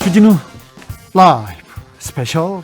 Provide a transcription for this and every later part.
주진우 라이브 스페셜.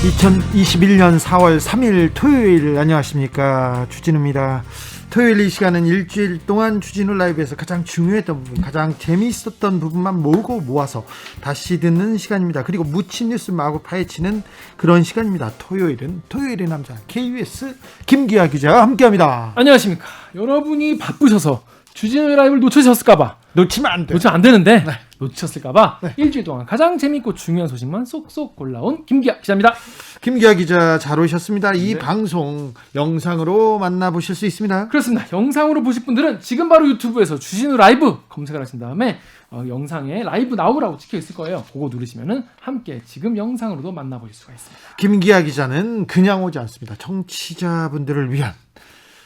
2021년 4월 3일 토요일, 안녕하십니까, 주진우입니다. 토요일 이 시간은 일주일 동안 주진우 라이브에서 가장 중요했던 부분, 가장 재미있었던 부분만 모아서 다시 듣는 시간입니다. 그리고 묻힌 뉴스 마구 파헤치는 그런 시간입니다. 토요일의 남자 KBS 김기아 기자와 함께합니다. 안녕하십니까. 여러분이 바쁘셔서 주진우 라이브를 놓치셨을까봐, 놓치면 안 되는데 네. 놓치셨을까봐 일주일 동안 가장 재밌고 중요한 소식만 쏙쏙 골라온 김기아 기자입니다. 김기아 기자 잘 오셨습니다. 이 네. 방송 영상으로 만나보실 수 있습니다. 그렇습니다. 영상으로 보실 분들은 지금 바로 유튜브에서 주진우 라이브 검색을 하신 다음에 영상에 라이브 나오라고 찍혀 있을 거예요. 그거 누르시면은 함께 지금 영상으로도 만나보실 수가 있습니다. 김기아 기자는 그냥 오지 않습니다. 청취자분들을 위한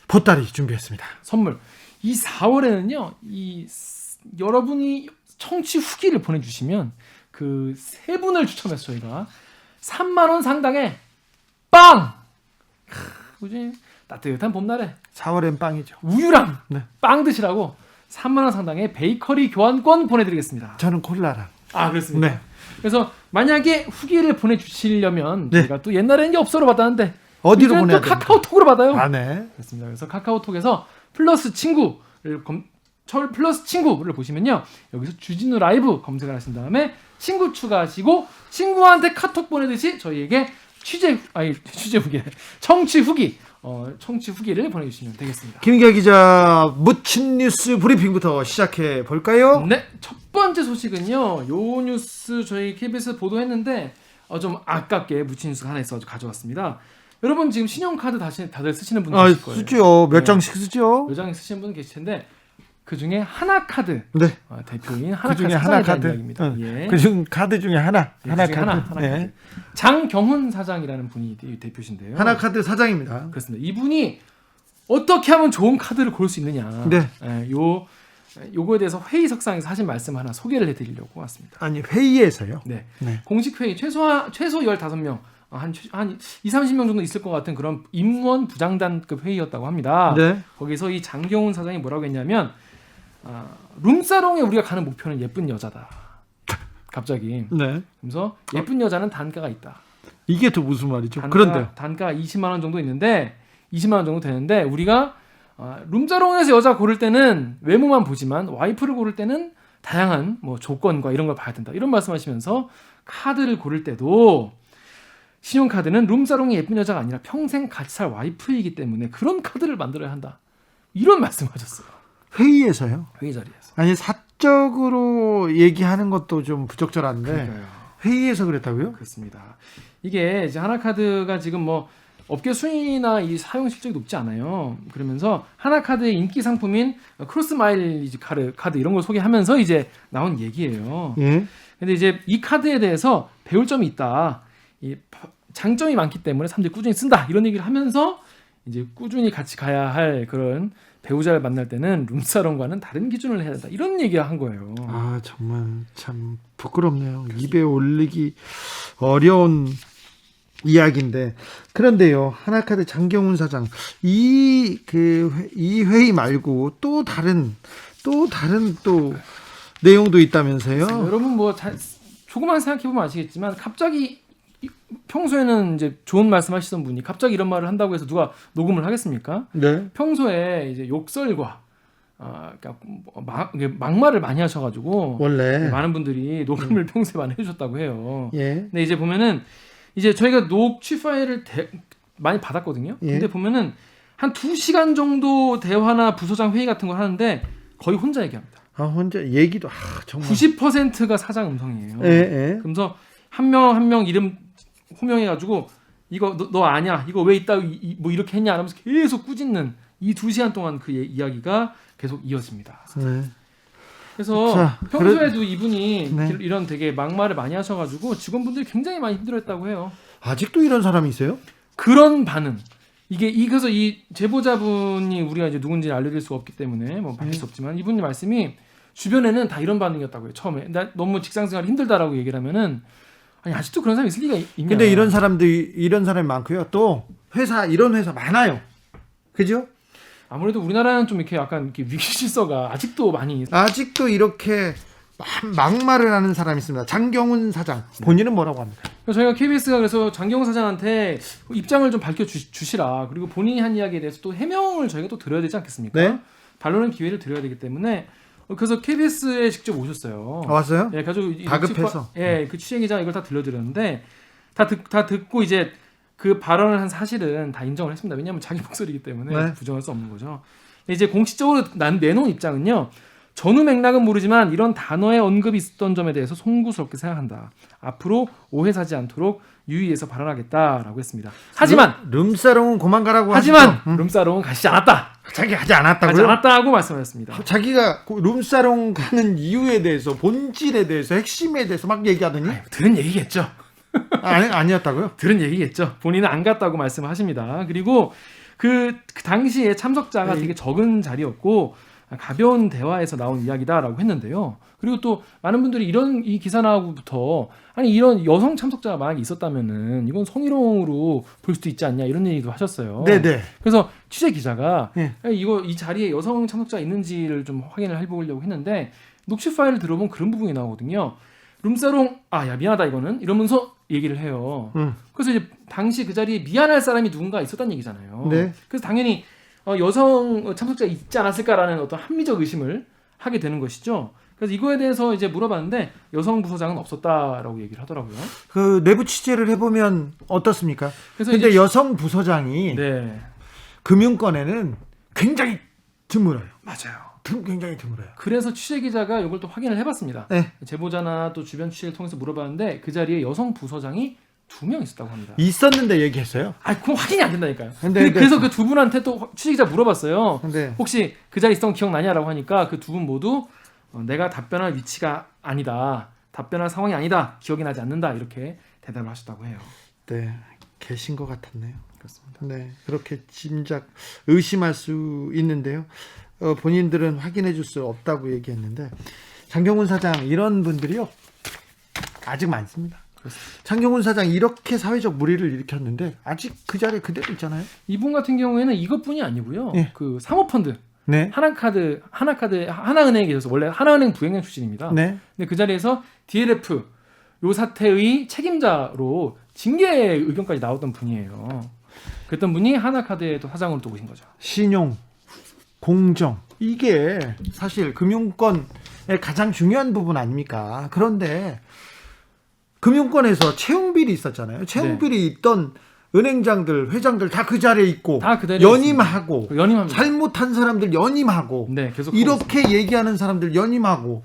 보따리 준비했습니다. 선물. 이 4월에는요, 여러분이 청취 후기를 보내주시면 그 세 분을 추첨해서 저희가 3만 원 상당의 빵! 그지? 따뜻한 봄날에 4월엔 빵이죠. 우유랑 네. 빵 드시라고 3만 원 상당의 베이커리 교환권 보내드리겠습니다. 저는 콜라랑. 아, 그렇습니다. 네. 그래서 만약에 후기를 보내주시려면 네. 저희가 또 옛날에는 엽서로 받았는데 어디로 이제는 보내야 또 됩니까? 카카오톡으로 받아요. 아, 네. 그렇습니다. 그래서 카카오톡에서 플러스 친구를 보시면요, 여기서 주진우 라이브 검색을 하신 다음에 친구 추가하시고 친구한테 카톡 보내듯이 저희에게 청취 후기를 보내주시면 되겠습니다. 김기아 기자 묻힌 뉴스 브리핑부터 시작해 볼까요? 네, 첫 번째 소식은요, 요 뉴스 저희 KBS 보도했는데 좀 아깝게 묻힌 뉴스가 하나 있어 가져왔습니다. 여러분 지금 신용카드 다들 쓰시는 분들 계실 거예요. 쓰죠. 몇 네. 장씩 쓰죠. 몇 장 쓰시는 분 계실 텐데 그 중에 하나카드 네. 대표인 그 중에 하나카드 이야기입니다. 예. 그중 카드 중에 하나. 네, 하나카드. 하나카드. 네. 장경훈 사장이라는 분이 대표신데요. 하나카드 사장입니다. 그렇습니다. 이분이 어떻게 하면 좋은 카드를 고를 수 있느냐. 네. 요거에 대해서 회의석상에서 하신 말씀 하나 소개를 해드리려고 왔습니다. 아니, 회의에서요. 네. 네. 공식 회의 최소 15명, 한 20-30명 정도 있을 것 같은 그런 임원 부장단급 회의였다고 합니다. 네. 거기서 이 장경훈 사장이 뭐라고 했냐면, 룸사롱에 우리가 가는 목표는 예쁜 여자다. 갑자기. 네. 그래서 예쁜 여자는 단가가 있다. 이게 또 무슨 말이죠? 그런데 단가 20만 원 정도 있는데 20만 원 정도 되는데 우리가 룸사롱에서 여자 고를 때는 외모만 보지만 와이프를 고를 때는 다양한 뭐 조건과 이런 걸 봐야 된다. 이런 말씀하시면서 카드를 고를 때도 신용카드는 룸사롱이 예쁜 여자가 아니라 평생 같이 살 와이프이기 때문에 그런 카드를 만들어야 한다. 이런 말씀하셨어요. 회의에서요? 회의 자리에서. 아니, 사적으로 얘기하는 것도 좀 부적절한데 그러니까요. 회의에서 그랬다고요? 그렇습니다. 이게 이제 하나카드가 지금 뭐 업계 순위나 이 사용 실적이 높지 않아요. 그러면서 하나카드의 인기 상품인 크로스 마일리지 카드 이런 걸 소개하면서 이제 나온 얘기예요. 예. 근데 이제 이 카드에 대해서 배울 점이 있다. 이 장점이 많기 때문에 사람들이 꾸준히 쓴다. 이런 얘기를 하면서 이제 꾸준히 같이 가야 할 그런 배우자를 만날 때는 룸사롱과는 다른 기준을 해야 된다. 이런 얘기를 한 거예요. 아, 정말 참 부끄럽네요. 입에 올리기 어려운 이야기인데, 그런데요, 하나카드 장경훈 사장, 이 회의 말고 또 다른 내용도 있다면서요? 여러분 뭐 조금만 생각해 보면 아시겠지만 갑자기 평소에는 이제 좋은 말씀하시던 분이 갑자기 이런 말을 한다고 해서 누가 녹음을 하겠습니까? 네. 평소에 이제 욕설과 그러니까 막말을 많이 하셔가지고 원래 많은 분들이 녹음을 평소에 많이 해주셨다고 해요. 예. 근데 이제 보면은 이제 저희가 녹취 파일을 많이 받았거든요. 예. 근데 보면은 한 2시간 정도 대화나 부서장 회의 같은 걸 하는데 거의 혼자 얘기합니다. 아, 혼자 얘기도 정말 90%가 사장 음성이에요. 예. 그러면서 한 명 이름 호명해가지고 이거 너 아냐? 이거 왜 있다? 뭐 이렇게 했냐? 하면서 계속 꾸짖는 이 2시간 동안 그 이야기가 계속 이어집니다. 네. 그래서 자, 평소에도 이분이 네. 이런 되게 막말을 많이 하셔가지고 직원분들이 굉장히 많이 힘들어했다고 해요. 아직도 이런 사람이 있어요? 그런 반응. 그래서 이 제보자분이 우리가 이제 누군지 알려드릴 수가 없기 때문에 뭐 밝힐 수 없지만 이분의 말씀이 주변에는 다 이런 반응이었다고요. 처음에 나 너무 직장생활이 힘들다라고 얘기를 하면은 아니 아직도 그런 사람이 있을 리가 있냐. 근데 이런 사람이 많고요. 또 이런 회사 많아요. 그죠? 아무래도 우리나라는 좀 이렇게 약간 이렇게 위기 질서가 아직도 많이 아직도 이렇게 막말을 하는 사람이 있습니다. 장경훈 사장 본인은 뭐라고 합니까? 저희가 KBS가 그래서 장경훈 사장한테 입장을 좀 밝혀 주시라. 그리고 본인이 한 이야기에 대해서 또 해명을 저희가 또 드려야 되지 않겠습니까? 네. 반론의 기회를 드려야 되기 때문에 그래서 KBS에 직접 오셨어요. 왔어요? 예, 가지고 다급해서. 예, 그 취재 기자 이걸 다 들려드렸는데 다 듣고 이제 그 발언을 한 사실은 다 인정을 했습니다. 왜냐하면 자기 목소리이기 때문에 네. 부정할 수 없는 거죠. 이제 공식적으로 내놓은 입장은요. 전후 맥락은 모르지만 이런 단어의 언급이 있었던 점에 대해서 송구스럽게 생각한다. 앞으로 오해 사지 않도록 유의해서 발언하겠다라고 했습니다. 하지만 룸사롱은 그만 가라고 하지만 하시죠. 룸사롱은 가시지 않았다. 자기 하지 않았다고요? 하지 않았다고 말씀하셨습니다. 자기가 룸사롱 가는 이유에 대해서 본질에 대해서 핵심에 대해서 막 얘기하더니 들은 얘기겠죠. 아니었다고요? 들은 얘기겠죠. 본인은 안 갔다고 말씀하십니다. 그리고 그 당시에 참석자가 되게 적은 자리였고 가벼운 대화에서 나온 이야기다라고 했는데요. 그리고 또 많은 분들이 이 기사 나오고부터 아니 이런 여성 참석자가 만약에 있었다면은 이건 성희롱으로 볼 수도 있지 않냐 이런 얘기도 하셨어요. 네네. 그래서 취재 기자가 네. 이 자리에 여성 참석자 있는지를 좀 확인을 해보려고 했는데 녹취 파일을 들어보면 그런 부분이 나오거든요. 룸사롱 야 미안하다 이거는 이러면서 얘기를 해요. 그래서 이제 당시 그 자리에 미안할 사람이 누군가 있었다는 얘기잖아요. 네. 그래서 당연히 여성 참석자가 있지 않았을까라는 어떤 합리적 의심을 하게 되는 것이죠. 그래서 이거에 대해서 이제 물어봤는데 여성 부서장은 없었다라고 얘기를 하더라고요. 그 내부 취재를 해보면 어떻습니까? 그래서 근데 이제 여성 부서장이 네 금융권에는 굉장히 드물어요. 맞아요. 굉장히 드물어요. 그래서 취재 기자가 이걸 또 확인을 해봤습니다. 네. 제보자나 또 주변 취재를 통해서 물어봤는데 그 자리에 여성 부서장이 2명 있었다고 합니다. 있었는데 얘기했어요? 그건 확인이 안 된다니까요. 근데 그래서 그 두 분한테 또 취재 기자 물어봤어요. 근데 혹시 그 자리 있었던 거 기억나냐라고 하니까 그 두 분 모두 내가 답변할 위치가 아니다. 답변할 상황이 아니다. 기억이 나지 않는다. 이렇게 대답을 하셨다고 해요. 네, 계신 것 같았네요. 그렇습니다. 네, 그렇게 의심할 수 있는데요. 본인들은 확인해 줄 수 없다고 얘기했는데 장경훈 사장 이런 분들이요 아직 많습니다. 그렇습니다. 장경훈 사장 이렇게 사회적 물의를 일으켰는데 아직 그 자리에 그대로 있잖아요. 이분 같은 경우에는 이것뿐이 아니고요. 예. 그 사모펀드 네. 하나은행에 계셔서 원래 하나은행 부행장 출신입니다. 네. 근데 그 자리에서 DLF 요 사태의 책임자로 징계 의견까지 나왔던 분이에요. 그랬던 분이 하나카드의 또 사장으로 또 오신 거죠. 신용, 공정 이게 사실 금융권의 가장 중요한 부분 아닙니까? 그런데 금융권에서 채용비리 있었잖아요. 채용비리 있던 은행장들, 회장들 다 그 자리에 있고 다 그대로 연임하고 연임합니다. 잘못한 사람들 연임하고 네, 계속 이렇게 얘기하는 사람들 연임하고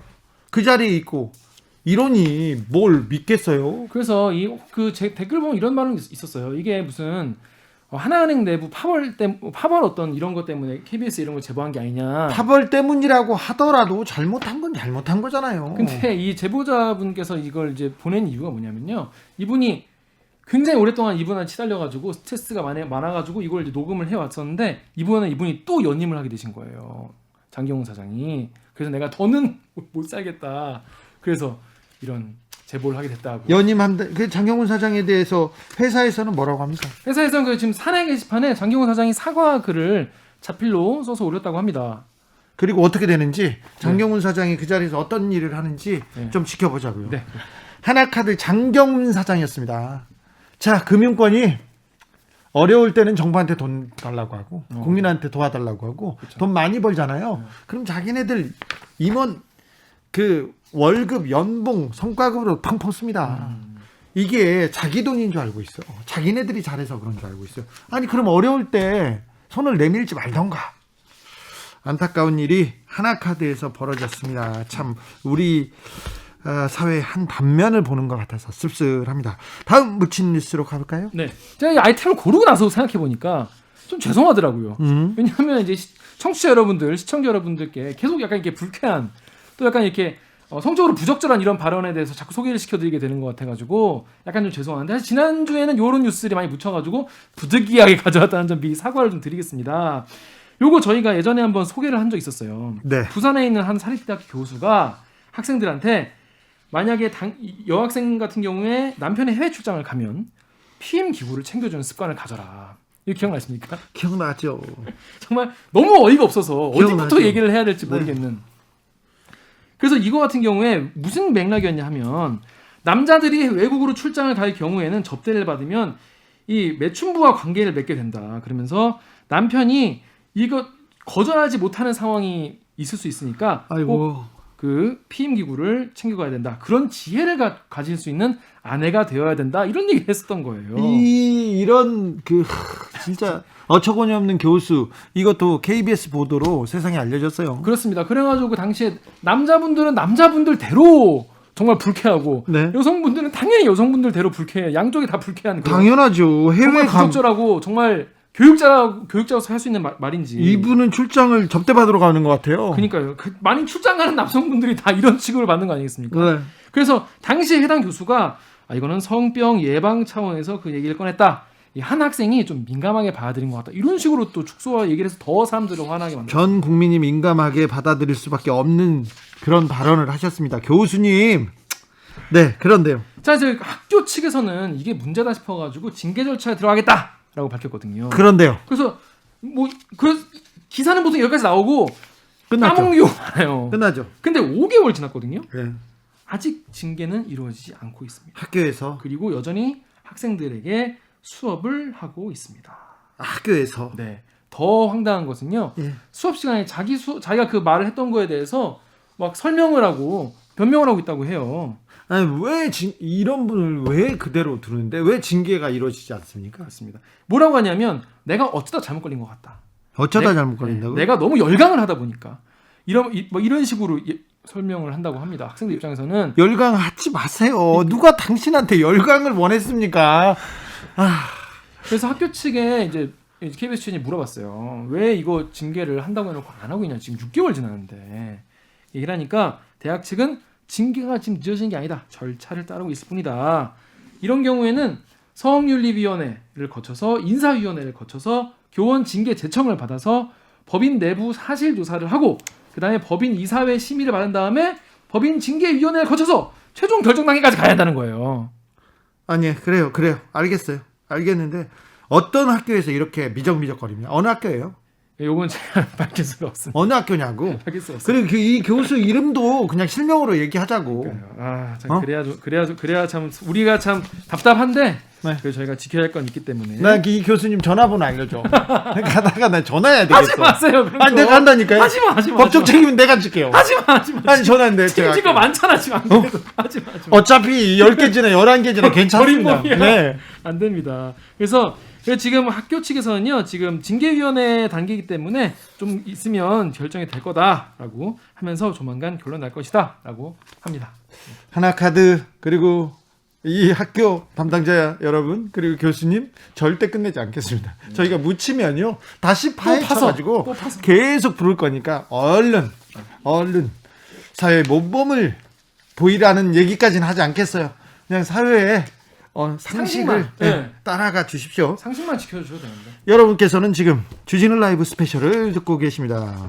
그 자리에 있고 이러니 뭘 믿겠어요? 그래서 댓글 보면 이런 말은 있었어요. 이게 무슨 하나은행 내부 파벌 어떤 이런 것 때문에 KBS 이런 걸 제보한 게 아니냐. 파벌 때문이라고 하더라도 잘못한 건 잘못한 거잖아요. 근데 이 제보자분께서 이걸 이제 보낸 이유가 뭐냐면요. 이분이 굉장히 오랫동안 이분한테 치달려가지고 스트레스가 많아가지고 이걸 이제 녹음을 해왔었는데 이분이 또 연임을 하게 되신 거예요. 장경훈 사장이. 그래서 내가 더는 못 살겠다. 그래서 이런 제보를 하게 됐다고. 연임한다. 그 장경훈 사장에 대해서 회사에서는 뭐라고 합니까? 회사에서는 그 지금 사내 게시판에 장경훈 사장이 사과 글을 자필로 써서 올렸다고 합니다. 그리고 어떻게 되는지 장경훈 사장이 그 자리에서 어떤 일을 하는지 좀 지켜보자고요. 네. 하나카드 장경훈 사장이었습니다. 자, 금융권이 어려울 때는 정부한테 돈 달라고 하고 국민한테 도와달라고 하고 그렇죠. 돈 많이 벌잖아요. 그럼 자기네들 임원 그 월급, 연봉, 성과급으로 팡팡 씁니다. 이게 자기 돈인 줄 알고 있어. 자기네들이 잘해서 그런 줄 알고 있어요. 아니 그럼 어려울 때 손을 내밀지 말던가. 안타까운 일이 하나카드에서 벌어졌습니다. 참 우리 사회의 한 단면을 보는 것 같아서 씁쓸합니다. 다음 묻힌 뉴스로 가볼까요? 네. 제가 이 아이템을 고르고 나서 생각해 보니까 좀 죄송하더라고요. 왜냐하면 이제 청취자 여러분들, 시청자 여러분들께 계속 약간 이렇게 불쾌한 또 약간 이렇게 성적으로 부적절한 이런 발언에 대해서 자꾸 소개를 시켜드리게 되는 것 같아가지고 약간 좀 죄송한데 사실 지난주에는 이런 뉴스들이 많이 묻혀가지고 부득이하게 가져왔다는 점 미리 사과를 좀 드리겠습니다. 요거 저희가 예전에 한번 소개를 한 적 있었어요. 네. 부산에 있는 한 사립대학교 교수가 학생들한테 만약에 여학생 같은 경우에 남편이 해외 출장을 가면 PM 기구를 챙겨주는 습관을 가져라. 이거 기억나십니까? 기억나죠. 정말 너무 어이가 없어서 기억나죠. 어디부터 얘기를 해야 될지 네. 모르겠는. 그래서 이거 같은 경우에 무슨 맥락이었냐 하면 남자들이 외국으로 출장을 갈 경우에는 접대를 받으면 이 매춘부와 관계를 맺게 된다. 그러면서 남편이 이거 거절하지 못하는 상황이 있을 수 있으니까 꼭 아이고. 그 피임 기구를 챙겨가야 된다. 그런 지혜를 가질 수 있는 아내가 되어야 된다. 이런 얘기를 했었던 거예요. 이런 진짜 어처구니 없는 교수 이것도 KBS 보도로 세상에 알려졌어요. 그렇습니다. 그래가지고 그 당시에 남자분들은 남자분들대로 정말 불쾌하고 네. 여성분들은 당연히 여성분들대로 불쾌해. 양쪽이 다 불쾌한 그런 당연하죠. 해외 정말 감 부적절하고 정말 교육자로서 할 수 있는 말인지. 이분은 출장을 접대받으러 가는 것 같아요. 그러니까요. 많이 출장 가는 남성분들이 다 이런 취급을 받는 거 아니겠습니까? 네. 그래서 당시에 해당 교수가 이거는 성병 예방 차원에서 그 얘기를 꺼냈다. 이 한 학생이 좀 민감하게 받아들인 것 같다. 이런 식으로 또 축소와 얘기를 해서 더 사람들을 화나게 만들었다. 전 국민이 민감하게 받아들일 수밖에 없는 그런 발언을 하셨습니다. 교수님. 네, 그런데요. 자, 이제 학교 측에서는 이게 문제다 싶어가지고 징계 절차에 들어가겠다라고 밝혔거든요. 그런데요. 그래서 그 기사는 보통 여기까지 나오고 끝났죠. 까먹는 경우가 많아요. 끝나죠. 근데 5개월 지났거든요. 네. 아직 징계는 이루어지지 않고 있습니다. 학교에서 그리고 여전히 학생들에게 수업을 하고 있습니다. 학교에서 네. 더 황당한 것은요. 예. 수업 시간에 자기가 그 말을 했던 거에 대해서 막 설명을 하고 변명을 하고 있다고 해요. 아니 왜 이런 분을 왜 그대로 두는데 왜 징계가 이루어지지 않습니까? 그렇습니다. 뭐라고 하냐면 내가 어쩌다 잘못 걸린 것 같다. 어쩌다 잘못 걸린다고? 내가 너무 열강을 하다 보니까 이런 식으로 설명을 한다고 합니다. 학생들 입장에서는 열강하지 마세요. 누가 당신한테 열강을 원했습니까? 그래서 학교 측에 이제 KBS 취재진이 물어봤어요. 왜 이거 징계를 한다고 해놓고 안 하고 있냐. 지금 6개월 지났는데. 얘기를 하니까 대학 측은 징계가 지금 늦어지는 게 아니다. 절차를 따르고 있을 뿐이다. 이런 경우에는 성윤리위원회를 거쳐서 인사위원회를 거쳐서 교원 징계 제청을 받아서 법인 내부 사실 조사를 하고 그다음에 법인 이사회 심의를 받은 다음에 법인 징계위원회를 거쳐서 최종 결정 단계까지 가야 한다는 거예요. 아니 그래요. 알겠어요. 알겠는데 어떤 학교에서 이렇게 미적미적거리냐? 어느 학교예요? 요건 제가 밝힐 수가 없습니다. 어느 학교냐고? 밝힐 수가 없습니다. 그리고 이 교수 이름도 그냥 실명으로 얘기하자고. 참 그래야 참 우리가 참 답답한데 네. 그래서 저희가 지켜야 할 건 있기 때문에. 나 이 교수님 전화번호 알려줘. 가다가 나 전화해야 되겠어. 하지 마세요. 그런 아니 거. 내가 한다니까요. 하지 마. 법적 책임은 내가 질게요. 하지 마. 아니 전화인데 책임질 거 많잖아 지금 안 그래도. 하지 마. 어차피 10개지나 11개지나 괜찮습니다. 버림목이야. 네. 안 됩니다. 그래서 지금 학교 측에서는요. 지금 징계위원회 단계이기 때문에 좀 있으면 결정이 될 거다라고 하면서 조만간 결론 날 것이다라고 합니다. 하나카드 그리고 이 학교 담당자 여러분 그리고 교수님 절대 끝내지 않겠습니다. 저희가 묻히면요 다시 파헤쳐가지고 또 파서. 계속 부를 거니까 얼른 사회의 모범을 보이라는 얘기까지는 하지 않겠어요. 그냥 사회의 상식을 네. 따라가 주십시오. 상식만 지켜주셔도 되는데. 여러분께서는 지금 주진우 라이브 스페셜을 듣고 계십니다.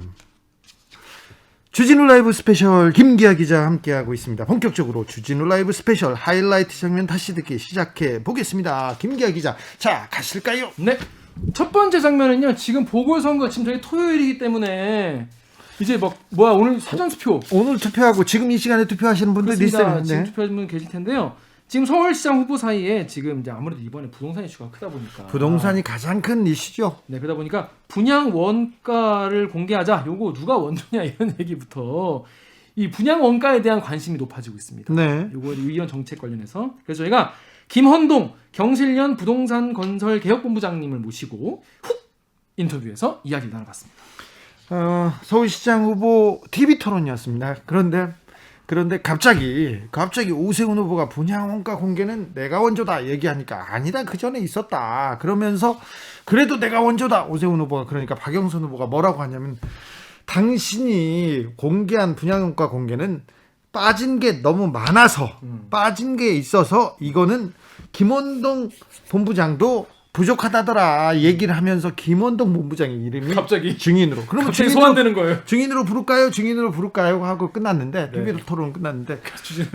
주진우 라이브 스페셜 김기아 기자 함께하고 있습니다. 본격적으로 주진우 라이브 스페셜 하이라이트 장면 다시 듣기 시작해 보겠습니다. 김기아 기자, 자 가실까요? 네. 첫 번째 장면은요. 지금 보궐선거 지금 저희 토요일이기 때문에 이제 오늘 사전 투표. 오늘 투표하고 지금 이 시간에 투표하시는 분들이 있어요. 네. 지금 투표하시는 분 계실 텐데요. 지금 서울시장 후보 사이에 지금 이제 아무래도 이번에 부동산 이슈가 크다 보니까 부동산이 가장 큰 이슈죠. 네, 그러다 보니까 분양 원가를 공개하자. 요거 누가 원조냐 이런 얘기부터 이 분양 원가에 대한 관심이 높아지고 있습니다. 네. 요거 이런 정책 관련해서 그래서 저희가 김헌동 경실련 부동산 건설 개혁본부장님을 모시고 훅 인터뷰에서 이야기를 나눠봤습니다. 서울시장 후보 TV 토론이었습니다. 그런데 갑자기 오세훈 후보가 분양 원가 공개는 내가 원조다 얘기하니까 아니다 그 전에 있었다 그러면서 그래도 내가 원조다 오세훈 후보가 그러니까 박영선 후보가 뭐라고 하냐면 당신이 공개한 분양 원가 공개는 빠진 게 너무 많아서 빠진 게 있어서 이거는 김원동 본부장도 부족하다더라 얘기를 하면서 김원동 본부장의 이름이 갑자기 증인으로. 그러면 갑자기 소환되는 거예요. 증인으로 부를까요 하고 끝났는데 네. 비비로 토론 끝났는데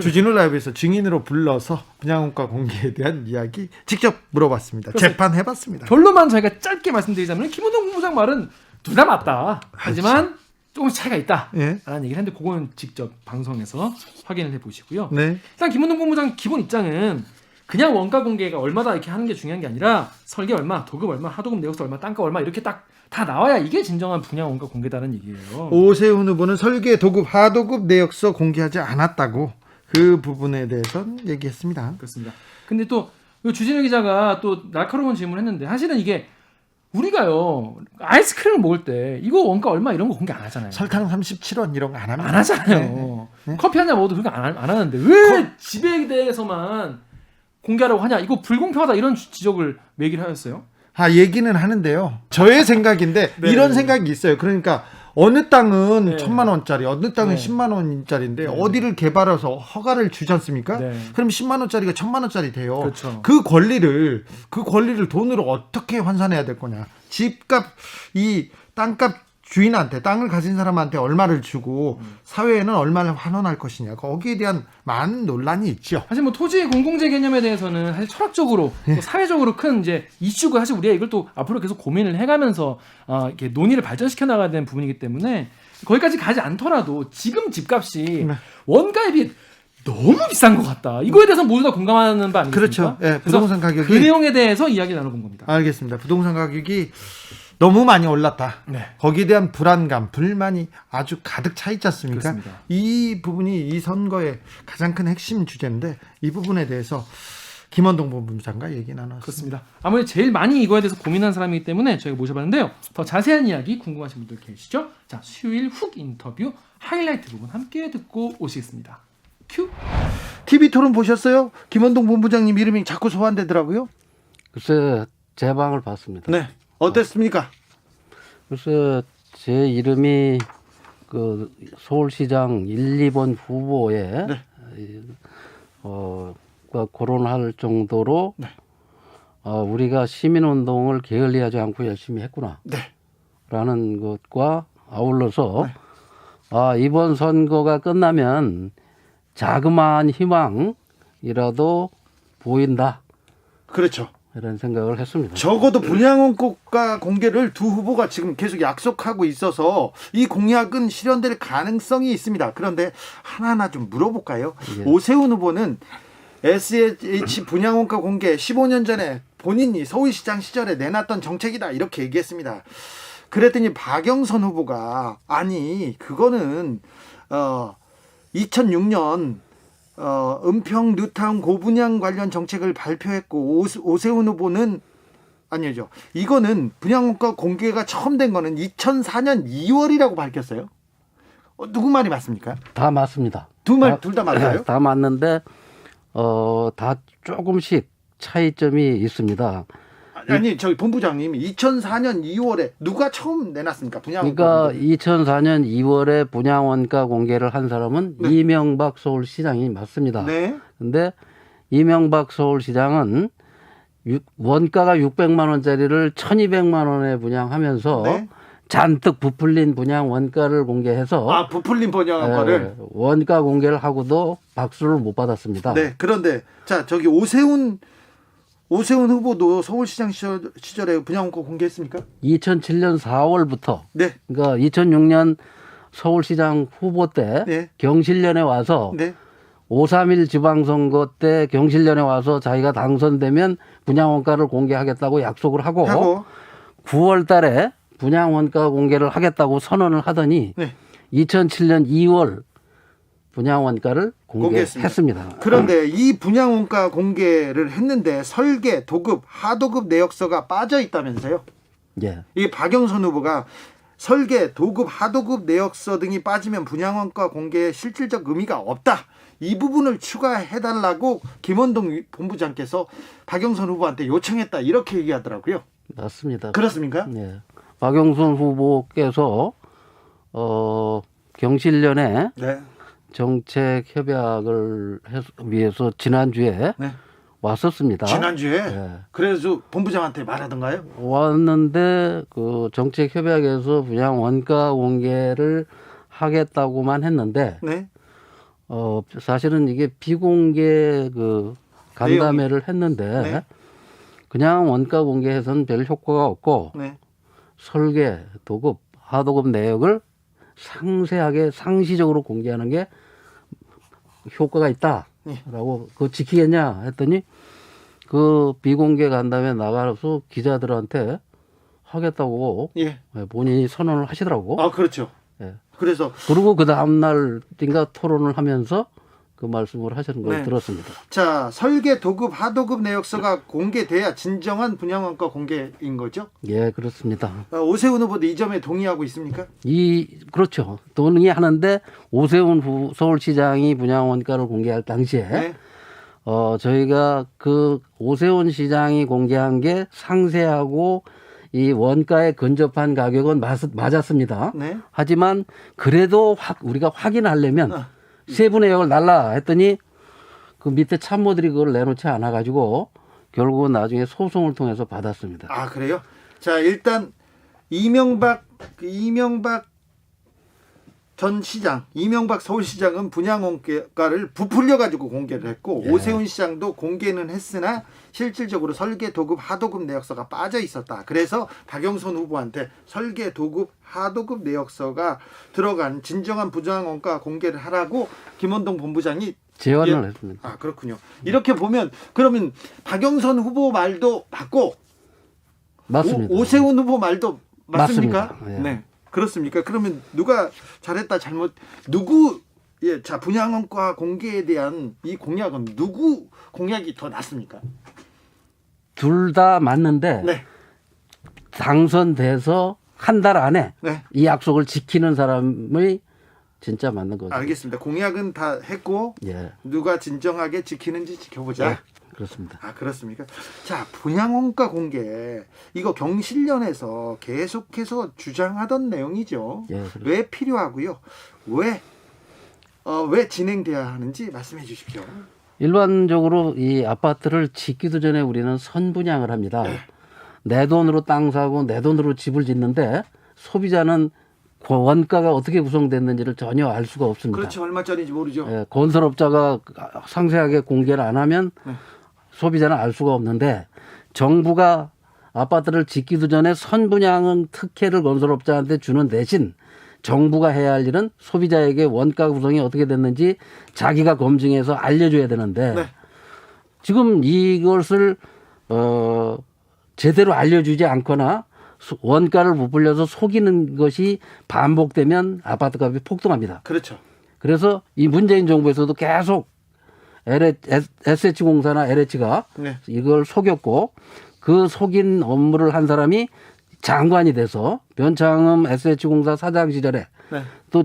주진우 라이브에서 증인으로 불러서 분양원가 공개에 대한 이야기 직접 물어봤습니다. 재판해봤습니다. 결론만 저희가 짧게 말씀드리자면 김원동 본부장 말은 둘 다 맞다. 하지만 조금 차이가 있다. 예. 라는 얘기를 했는데 그거는 직접 방송에서 확인을 해보시고요. 네. 일단 김원동 본부장 기본 입장은 그냥 원가 공개가 얼마다 이렇게 하는 게 중요한 게 아니라 설계 얼마, 도급 얼마, 하도급 내역서 얼마, 땅가 얼마 이렇게 딱 다 나와야 이게 진정한 분양 원가 공개다는 얘기예요. 오세훈 후보는 설계 도급 하도급 내역서 공개하지 않았다고 그 부분에 대해서는 얘기했습니다. 그렇습니다. 근데 또 주진우 기자가 또 날카로운 질문을 했는데 사실은 이게 우리가요 아이스크림을 먹을 때 이거 원가 얼마 이런 거 공개 안 하잖아요. 설탕 37원 이런 거 안 합니다. 안 하잖아요. 네. 커피 한 잔 먹어도 그거 안 하는데 왜 집에 대해서만 공개하라고 하냐? 이거 불공평하다 이런 지적을 얘기를 하였어요. 얘기는 하는데요. 저의 생각인데 네. 이런 생각이 있어요. 그러니까 어느 땅은 네. 1,000만 원짜리, 어느 땅은 네. 10만 원짜리인데 네. 어디를 개발해서 허가를 주지 않습니까? 네. 그럼 10만 원짜리가 1,000만 원짜리 돼요. 그렇죠. 그 권리를 돈으로 어떻게 환산해야 될 거냐? 집값, 이 땅값 주인한테 땅을 가진 사람한테 얼마를 주고 사회에는 얼마를 환원할 것이냐 거기에 대한 많은 논란이 있죠. 사실 뭐 토지 공공재 개념에 대해서는 사실 철학적으로 또 사회적으로 큰 이제 이슈가 사실 우리가 이걸 또 앞으로 계속 고민을 해가면서 이렇게 논의를 발전시켜 나가야 되는 부분이기 때문에 거기까지 가지 않더라도 지금 집값이 네. 원가에 비해 너무 비싼 것 같다. 이거에 대해서 모두 다 공감하는 바 아니겠습니까? 그렇죠. 예, 부동산 가격이 그 내용에 대해서 이야기 나눠본 겁니다. 알겠습니다. 부동산 가격이 너무 많이 올랐다. 네. 거기에 대한 불안감, 불만이 아주 가득 차 있지 않습니까? 그렇습니다. 이 부분이 이 선거의 가장 큰 핵심 주제인데 이 부분에 대해서 김원동 본부장과 얘기 나눴습니다. 그렇습니다. 아무래도 제일 많이 이거에 대해서 고민한 사람이기 때문에 저희가 모셔봤는데요. 더 자세한 이야기 궁금하신 분들 계시죠? 자, 수요일 훅 인터뷰 하이라이트 부분 함께 듣고 오시겠습니다. 큐. TV 토론 보셨어요? 김원동 본부장님 이름이 자꾸 소환되더라고요. 글쎄 제 방을 봤습니다. 네. 어땠습니까? 글쎄 제 이름이 그 서울시장 1, 2번 후보에 네. 거론할 정도로 네. 우리가 시민운동을 게을리하지 않고 열심히 했구나 네. 라는 것과 아울러서 이번 선거가 끝나면 자그마한 희망이라도 보인다 그렇죠. 이런 생각을 했습니다. 적어도 분양원가 공개를 두 후보가 지금 계속 약속하고 있어서 이 공약은 실현될 가능성이 있습니다. 그런데 하나하나 좀 물어볼까요? 예. 오세훈 후보는 SH 분양원가 공개 15년 전에 본인이 서울시장 시절에 내놨던 정책이다 이렇게 얘기했습니다. 그랬더니 박영선 후보가 아니 그거는 2006년 은평 뉴타운 고분양 관련 정책을 발표했고 오세훈 후보는 아니죠. 이거는 분양원가 공개가 처음 된 거는 2004년 2월이라고 밝혔어요. 누구 말이 맞습니까? 다 맞습니다. 둘 다 맞아요? 다 맞는데 다 조금씩 차이점이 있습니다. 아니 저희 본부장님이 2004년 2월에 누가 처음 내놨습니까? 분양원가 그러니까 공개. 2004년 2월에 분양원가 공개를 한 사람은 네. 이명박 서울시장이 맞습니다. 네. 근데 이명박 서울시장은 원가가 600만 원짜리를 1200만 원에 분양하면서 네. 잔뜩 부풀린 분양 원가를 공개해서 부풀린 분양원가를. 원가 공개를 하고도 박수를 못 받았습니다. 네. 그런데 자 저기 오세훈 후보도 서울시장 시절에 분양원가 공개했습니까? 2007년 4월부터 네. 그러니까 2006년 서울시장 후보 때 네. 경실련에 와서 네. 5.3일 지방선거 때 경실련에 와서 자기가 당선되면 분양원가를 공개하겠다고 약속을 하고 9월 달에 분양원가 공개를 하겠다고 선언을 하더니 네. 2007년 2월 분양원가를 공개했습니다. 그런데 이 분양원가 공개를 했는데 설계, 도급, 하도급 내역서가 빠져 있다면서요? 예. 이 박영선 후보가 설계, 도급, 하도급 내역서 등이 빠지면 분양원가 공개에 실질적 의미가 없다. 이 부분을 추가해달라고 김원동 본부장께서 박영선 후보한테 요청했다. 이렇게 얘기하더라고요. 맞습니다. 그렇습니까? 예. 박영선 후보께서 경실련에 네. 정책 협약을 위해서 지난주에 네. 왔었습니다. 지난주에 예. 그래서 본부장한테 말하던가요? 왔는데 그 정책협약에서 분양 원가 공개를 하겠다고만 했는데 네. 사실은 이게 비공개 그 간담회를 했는데 네. 그냥 원가 공개해서는 별 효과가 없고 네. 설계, 도급, 하도급 내역을 상세하게 상시적으로 공개하는 게 효과가 있다라고 그거 지키겠냐 했더니 그 비공개 간담회 나가서 기자들한테 하겠다고 예. 본인이 선언을 하시더라고. 아, 그렇죠. 예. 그래서 그리고 그 다음 날인가 토론을 하면서 그 말씀을 하시는 걸 네. 들었습니다. 자, 설계 도급 하도급 내역서가 공개돼야 진정한 분양원가 공개인 거죠? 예, 그렇습니다. 오세훈 후보도 이 점에 동의하고 있습니까? 그렇죠. 동의하는데 오세훈 서울시장이 분양 원가를 공개할 당시에 네. 저희가 그 오세훈 시장이 공개한 게 상세하고 이 원가에 근접한 가격은 맞았습니다. 네. 하지만 그래도 우리가 확인하려면 세부 내역을 날라 했더니 그 밑에 참모들이 그걸 내놓지 않아 가지고 결국은 나중에 소송을 통해서 받았습니다. 아, 그래요? 자, 일단 이명박 전 시장, 이명박 서울시장은 분양 원가를 부풀려 가지고 공개를 했고 예. 오세훈 시장도 공개는 했으나 실질적으로 설계 도급 하도급 내역서가 빠져 있었다. 그래서 박영선 후보한테 설계 도급 하도급 내역서가 들어간 진정한 분양 원가 공개를 하라고 김원동 본부장이 제안을 했습니다. 아, 그렇군요. 이렇게 보면 그러면 박영선 후보 말도 맞고 맞습니다. 오세훈 후보 말도 맞습니까? 맞습니다. 예. 네. 그렇습니까? 그러면 누가 잘했다 자, 분양원가 공개에 대한 이 공약은 누구 공약이 더 낫습니까? 둘 다 맞는데 네. 당선돼서 한 달 안에 네. 이 약속을 지키는 사람이 진짜 맞는 거죠. 알겠습니다. 공약은 다 했고 예, 누가 진정하게 지키는지 지켜보자. 예, 그렇습니다. 아, 그렇습니까? 자, 분양원가 공개 이거 경실련에서 계속해서 주장하던 내용이죠. 예, 그렇습니다. 왜 필요하고요? 왜 진행돼야 하는지 말씀해 주십시오. 일반적으로 이 아파트를 짓기도 전에 우리는 선분양을 합니다. 내 돈으로 땅 사고 내 돈으로 집을 짓는데 소비자는 원가가 어떻게 구성됐는지를 전혀 알 수가 없습니다. 그렇죠. 얼마짜리인지 모르죠. 예, 건설업자가 상세하게 공개를 안 하면 네. 소비자는 알 수가 없는데 정부가 아파트를 짓기도 전에 선분양은 특혜를 건설업자한테 주는 대신 정부가 해야 할 일은 소비자에게 원가 구성이 어떻게 됐는지 자기가 검증해서 알려줘야 되는데 네. 지금 이것을 제대로 알려주지 않거나 원가를 부풀려서 속이는 것이 반복되면 아파트값이 폭등합니다. 그렇죠. 그래서 이 문재인 정부에서도 계속 SH공사나 LH가 네. 이걸 속였고 그 속인 업무를 한 사람이 장관이 돼서 변창흠 SH공사 사장 시절에 네. 또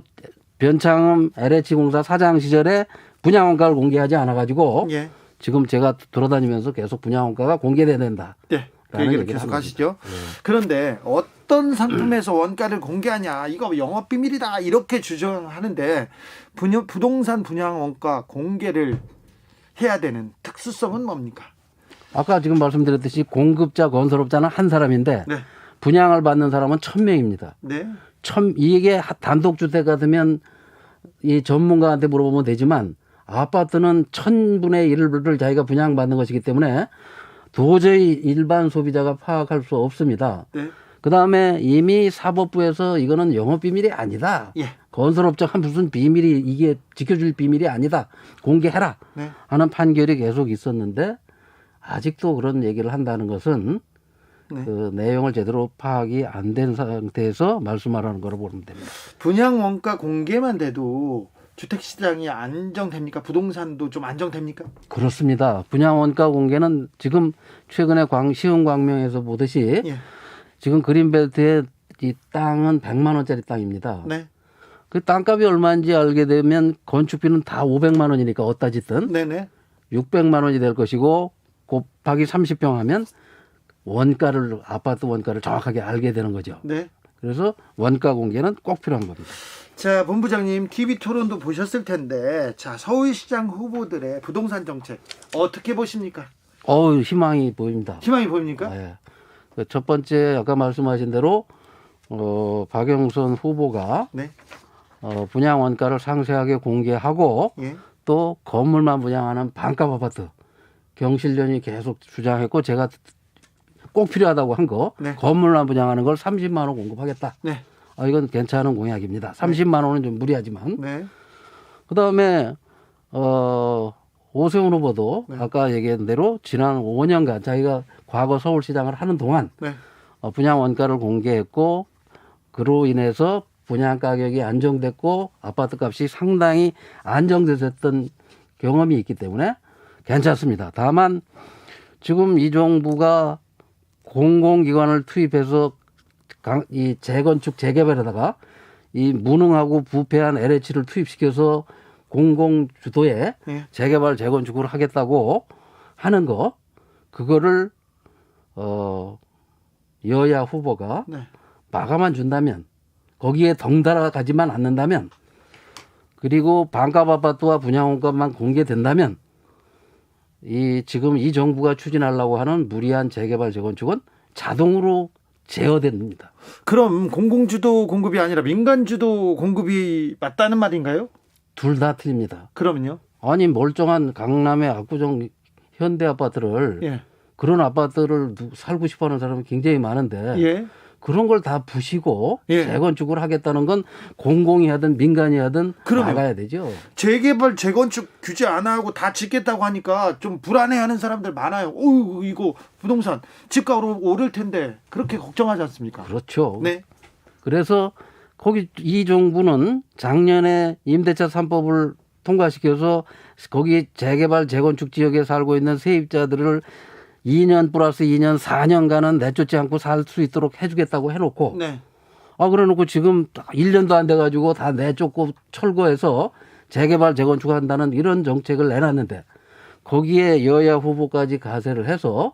변창흠 LH공사 사장 시절에 분양원가를 공개하지 않아가지고 예. 지금 제가 돌아다니면서 계속 분양원가가 공개돼야 된다. 네. 그 라는 얘기를 얘기를 계속 하는 하시죠. 그런데 어떤 상품에서 원가를 공개하냐 이거 영업비밀이다 이렇게 주장하는데 부동산 분양 원가 공개를 해야 되는 특수성은 뭡니까? 아까 지금 말씀드렸듯이 공급자 건설업자는 한 사람인데 네. 분양을 받는 사람은 1,000명입니다. 네. 이게 단독주택 같으면 이 전문가한테 물어보면 되지만 아파트는 1000분의 1을 자기가 분양받는 것이기 때문에 도저히 일반 소비자가 파악할 수 없습니다. 네. 그다음에 이미 사법부에서 이거는 영업비밀이 아니다. 예. 건설업자가 무슨 비밀이 이게 지켜줄 비밀이 아니다. 공개해라 네. 하는 판결이 계속 있었는데 아직도 그런 얘기를 한다는 것은 네. 그 내용을 제대로 파악이 안 된 상태에서 말씀하라는 거로 보면 됩니다. 분양 원가 공개만 돼도 주택 시장이 안정됩니까? 부동산도 좀 안정됩니까? 그렇습니다. 분양 원가 공개는 지금 최근에 시흥광명에서 보듯이 예. 지금 그린벨트의 이 땅은 100만 원짜리 땅입니다. 네. 그 땅값이 얼마인지 알게 되면 건축비는 다 500만 원이니까 어디다 짓든 네네. 600만 원이 될 것이고 곱하기 30평 하면 아파트 원가를 정확하게 알게 되는 거죠. 네. 그래서 원가 공개는 꼭 필요한 겁니다. 자, 본부장님 TV 토론도 보셨을 텐데 자, 서울시장 후보들의 부동산 정책 어떻게 보십니까? 희망이 보입니다. 희망이 보입니까? 예. 첫 번째 아까 말씀하신 대로 박영선 후보가 네. 분양 원가를 상세하게 공개하고 예. 또 건물만 분양하는 반값 아파트 경실련이 계속 주장했고 제가 꼭 필요하다고 한 거 네. 건물만 분양하는 걸 30만 원 공급하겠다. 네. 이건 괜찮은 공약입니다. 30만 원은 좀 무리하지만 네. 그다음에 오세훈 후보도 네. 아까 얘기한 대로 지난 5년간 자기가 과거 서울시장을 하는 동안 네. 분양 원가를 공개했고 그로 인해서 분양 가격이 안정됐고 아파트 값이 상당히 안정됐었던 경험이 있기 때문에 괜찮습니다. 다만 지금 이 정부가 공공기관을 투입해서 이 재건축 재개발에다가 이 무능하고 부패한 LH를 투입시켜서 공공 주도의 예. 재개발 재건축을 하겠다고 하는 거 그거를 여야 후보가 네. 막아만 준다면 거기에 덩달아 가지만 않는다면 그리고 반값 아파트와 분양원가만 공개된다면 지금 이 정부가 추진하려고 하는 무리한 재개발 재건축은 자동으로 제어됩니다. 그럼 공공주도 공급이 아니라 민간주도 공급이 맞다는 말인가요? 둘 다 틀립니다. 그러면요? 아니 멀쩡한 강남의 압구정 현대 아파트를 예. 그런 아파트를 살고 싶어하는 사람이 굉장히 많은데 예. 그런 걸 다 부시고 예. 재건축을 하겠다는 건 공공이 하든 민간이 하든 그럼요. 나가야 되죠. 재개발 재건축 규제 안 하고 다 짓겠다고 하니까 좀 불안해하는 사람들 많아요. 이거 부동산 집값 오를 텐데 그렇게 걱정하지 않습니까? 그렇죠. 네. 그래서 거기 이 정부는 작년에 임대차 3법을 통과시켜서 거기 재개발 재건축 지역에 살고 있는 세입자들을 2년 플러스 2년 4년간은 내쫓지 않고 살 수 있도록 해주겠다고 해놓고 네. 그래놓고 지금 1년도 안 돼가지고 다 내쫓고 철거해서 재개발 재건축한다는 이런 정책을 내놨는데 거기에 여야 후보까지 가세를 해서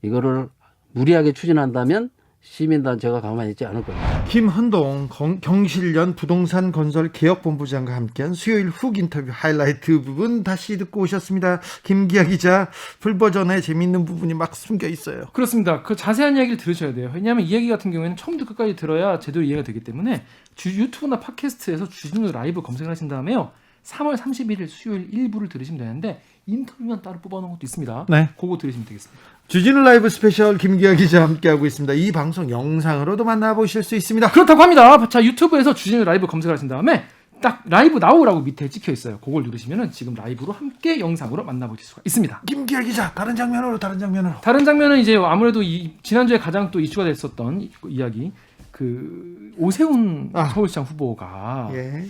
이거를 무리하게 추진한다면 시민단체가 가만히 있지 않을 겁니다. 김헌동 경실련 부동산 건설 개혁본부장과 함께한 수요일 훅 인터뷰 하이라이트 부분 다시 듣고 오셨습니다. 김기아 기자, 풀버전에 재미있는 부분이 막 숨겨 있어요. 그렇습니다. 그 자세한 이야기를 들으셔야 돼요. 왜냐하면 이 얘기 같은 경우에는 처음부터 끝까지 들어야 제대로 이해가 되기 때문에 유튜브나 팟캐스트에서 주진우 라이브 검색을 하신 다음에요. 3월 31일 수요일 1부를 들으시면 되는데 인터뷰만 따로 뽑아놓은 것도 있습니다. 네. 그거 들으시면 되겠습니다. 주진우 라이브 스페셜 김기아 기자 함께하고 있습니다. 이 방송 영상으로도 만나보실 수 있습니다. 그렇다고 합니다. 자, 유튜브에서 주진우 라이브 검색을 하신 다음에 딱 라이브 나오라고 밑에 찍혀 있어요. 그걸 누르시면은 지금 라이브로 함께 영상으로 만나보실 수가 있습니다. 김기아 기자, 다른 장면으로. 다른 장면은 이제 아무래도 지난주에 가장 또 이슈가 됐었던 이야기, 그 오세훈 서울시장 후보가 예.